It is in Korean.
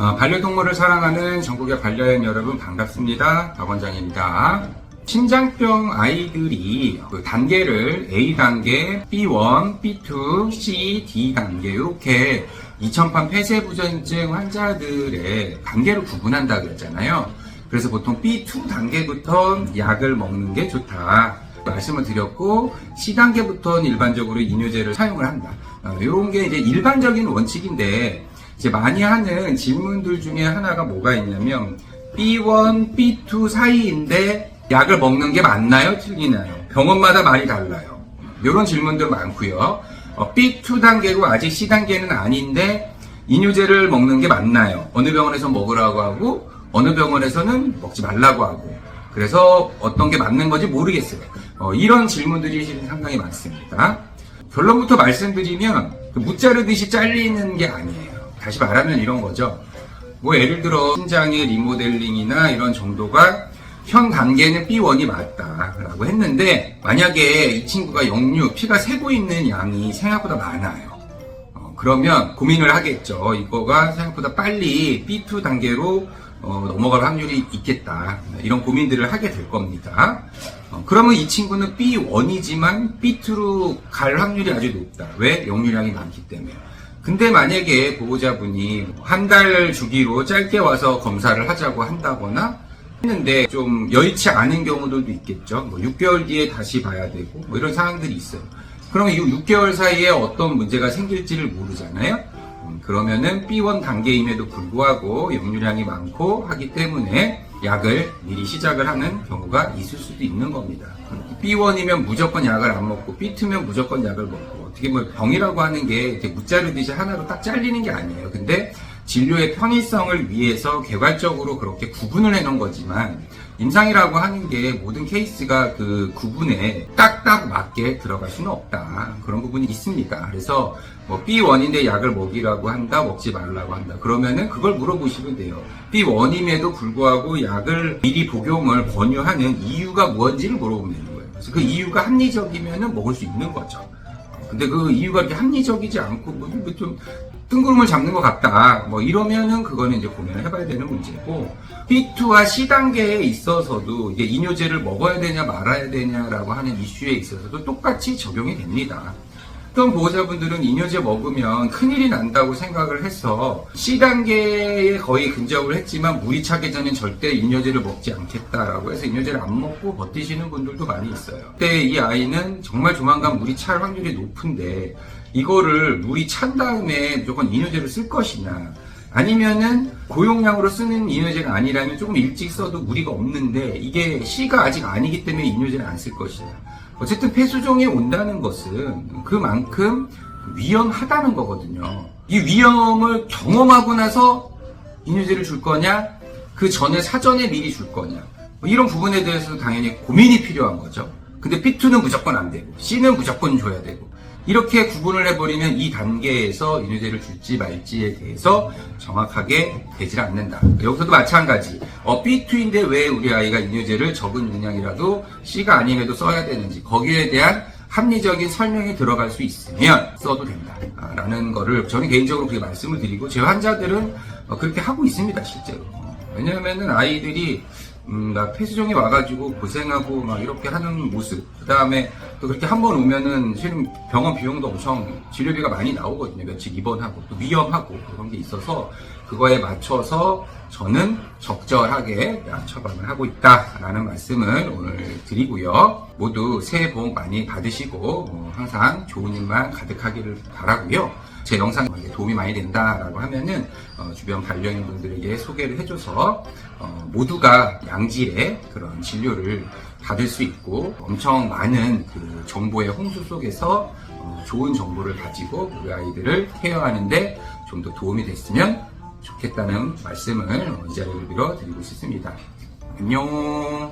반려동물을 사랑하는 전국의 반려인 여러분 반갑습니다. 박 원장입니다. 신장병 아이들이 그 단계를 A단계, B1, B2, C, D단계 이렇게 이천판 폐쇄부전증 환자들의 단계로 구분한다고 했잖아요. 그래서 보통 B2 단계부터 약을 먹는 게 좋다 말씀을 드렸고, C단계부터는 일반적으로 이뇨제를 사용을 한다. 이런 게 이제 일반적인 원칙인데, 이제 많이 하는 질문들 중에 하나가 뭐가 있냐면 B1, B2 사이인데 약을 먹는 게 맞나요? 틀리나요? 병원마다 말이 달라요. 이런 질문들 많고요. B2 단계고 아직 C 단계는 아닌데 이뇨제를 먹는 게 맞나요? 어느 병원에서 먹으라고 하고 어느 병원에서는 먹지 말라고 하고, 그래서 어떤 게 맞는 건지 모르겠어요. 이런 질문들이 상당히 많습니다. 결론부터 말씀드리면 무자르듯이 잘리는 게 아니에요. 다시 말하면 이런 거죠. 뭐 예를 들어 신장의 리모델링이나 이런 정도가 현 단계는 B1이 맞다라고 했는데, 만약에 이 친구가 역류, 피가 새고 있는 양이 생각보다 많아요. 그러면 고민을 하겠죠. 이거가 생각보다 빨리 B2 단계로 넘어갈 확률이 있겠다. 이런 고민들을 하게 될 겁니다. 그러면 이 친구는 B1이지만 B2로 갈 확률이 아주 높다. 왜? 역류량이 많기 때문에. 근데 만약에 보호자분이 한 달 주기로 짧게 와서 검사를 하자고 한다거나 했는데 좀 여의치 않은 경우들도 있겠죠. 6개월 뒤에 다시 봐야 되고 이런 상황들이 있어요. 그러면 이 6개월 사이에 어떤 문제가 생길지를 모르잖아요. 그러면은 B1 단계임에도 불구하고 역류량이 많고 하기 때문에 약을 미리 시작을 하는 경우가 있을 수도 있는 겁니다. B1이면 무조건 약을 안 먹고 B2면 무조건 약을 먹고, 어떻게 뭐 병이라고 하는 게 이렇게 무자르듯이 하나로 딱 잘리는 게 아니에요. 근데 진료의 편의성을 위해서 개괄적으로 그렇게 구분을 해놓은 거지만, 임상이라고 하는 게 모든 케이스가 그 구분에 딱딱 맞게 들어갈 수는 없다. 그런 부분이 있습니다. 그래서 뭐 B1인데 약을 먹이라고 한다, 먹지 말라고 한다. 그러면은 그걸 물어보시면 돼요. B1임에도 불구하고 약을 미리 복용을 권유하는 이유가 뭔지를 물어보면 되는 거예요. 그래서 그 이유가 합리적이면은 먹을 수 있는 거죠. 근데 그 이유가 이렇게 합리적이지 않고 뭐 좀 뜬구름을 잡는 것 같다, 이러면은 그거는 이제 고민을 해봐야 되는 문제고, B2와 C 단계에 있어서도 이게 이뇨제를 먹어야 되냐 말아야 되냐라고 하는 이슈에 있어서도 똑같이 적용이 됩니다. 어떤 보호자분들은 이뇨제 먹으면 큰일이 난다고 생각을 해서 C 단계에 거의 근접을 했지만 물이 차기 전엔 절대 이뇨제를 먹지 않겠다라고 해서 이뇨제를 안 먹고 버티시는 분들도 많이 있어요. 그때 이 아이는 정말 조만간 물이 찰 확률이 높은데, 이거를 물이 찬 다음에 무조건 이뇨제를 쓸 것이냐, 아니면은 고용량으로 쓰는 이뇨제가 아니라면 조금 일찍 써도 무리가 없는데 이게 C가 아직 아니기 때문에 이뇨제를 안 쓸 것이냐. 어쨌든 폐수종이 온다는 것은 그만큼 위험하다는 거거든요. 이 위험을 경험하고 나서 이뇨제를 줄 거냐, 그 전에 사전에 미리 줄 거냐, 이런 부분에 대해서 당연히 고민이 필요한 거죠. 근데 B2는 무조건 안 되고 C는 무조건 줘야 되고, 이렇게 구분을 해버리면 이 단계에서 이뇨제를 줄지 말지에 대해서 정확하게 되질 않는다. 여기서도 마찬가지. B2인데 왜 우리 아이가 이뇨제를 적은 용량이라도 C가 아님에도 써야 되는지, 거기에 대한 합리적인 설명이 들어갈 수 있으면 써도 된다 라는 거를 저는 개인적으로 그렇게 말씀을 드리고, 제 환자들은 그렇게 하고 있습니다, 실제로. 왜냐하면은 아이들이 나 폐수종이 와가지고 고생하고 막 이렇게 하는 모습, 그 다음에 또 그렇게 한번 오면은 실은 병원 비용도 엄청 진료비가 많이 나오거든요. 며칠 입원하고 또 위험하고 그런 게 있어서 그거에 맞춰서 저는 적절하게 약 처방을 하고 있다라는 말씀을 오늘 드리고요. 모두 새해 복 많이 받으시고 항상 좋은 일만 가득하기를 바라고요. 제 영상이 도움이 많이 된다라고 하면은 주변 반려인 분들에게 소개를 해줘서 모두가 양질의 그런 진료를 받을 수 있고, 엄청 많은 그 정보의 홍수 속에서 좋은 정보를 가지고 우리 아이들을 케어하는데 좀 더 도움이 됐으면 좋겠다는 말씀을 이 자리를 빌어 드리고 싶습니다. 안녕.